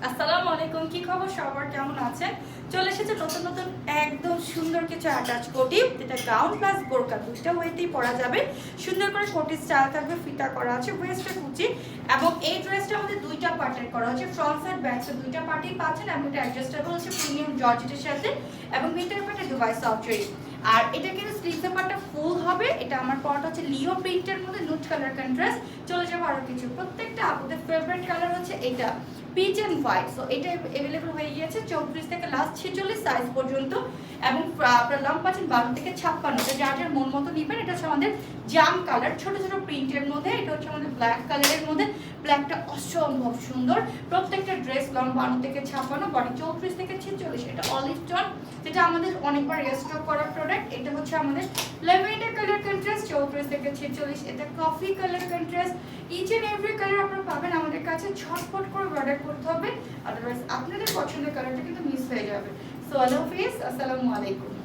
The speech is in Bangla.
আসসালামু আলাইকুম, কি খবর সবার, কেমন আছেন? চলে এসেছে নতুন নতুন একদম সুন্দর কিছু অ্যাটাচ কোটি, যেটা গাউন প্লাস বোরকা দুইটা ওয়েতেই পরা যাবে। সুন্দর করে কোটি স্টাইল থাকবে, ফিতা করা আছে, ওয়েস্টে কুচি। এবং এই ড্রেসটা আমাদের দুইটা পার্টের করা হচ্ছে, ফ্রন্ট সাইড ব্যাক সাইড দুইটা পার্টেই পাচ্ছেন। এবং এটা অ্যাডজাস্টেবল হচ্ছে প্রিমিয়াম জর্জেটের সাথে, এবং ভিতরে পার্টে দুবাই সফটওয়্যার। আর এটা কিন্তু স্লিভসের পার্টটা ফুল হবে। এটা আমার পরাটা হচ্ছে লিও প্রিন্টের মধ্যে নুট কালার কন্ট্রাস্ট। চলে যাবো আরো কিছু। প্রত্যেকটা আপনাদের ফেভারিট কালার হচ্ছে এটা পিচ এন্ড হোয়াইট। সো এটা अवेलेबल হয়ে গিয়েছে 34 থেকে লাস্ট 46 সাইজ পর্যন্ত। এবং আপনারা লং পাচ্ছেন 12 থেকে 56। এটা যার যার মন মতো নেবেন। এটা হচ্ছে আমাদের জাম কালার, ছোট ছোট প্রিন্টের মধ্যে। এটা হচ্ছে আমাদের ব্ল্যাক কালারের মধ্যে। ব্ল্যাকটা অসম্ভব সুন্দর। প্রত্যেকটা ড্রেস লং 12 থেকে 56, বডি 34 থেকে 46। এটা অলিভ টোন, যেটা আমাদের অনেকবার রিস্টক করা প্রোডাক্ট। এটা হচ্ছে আমাদের ল্যাভেন্ডার কালার কন্ট্রাস্ট 34 থেকে 46। এটা coffee colour contrast. Each and every colour আপনারা পাবেন আমাদের কাছে। ছটফট করে অর্ডার করতে হবে, আদারওয়াইজ আপনাদের পছন্দের কালারটা কিন্তু মিস হয়ে যাবে। সো আল্লাহ হাফিজ, আসসালামু আলাইকুম।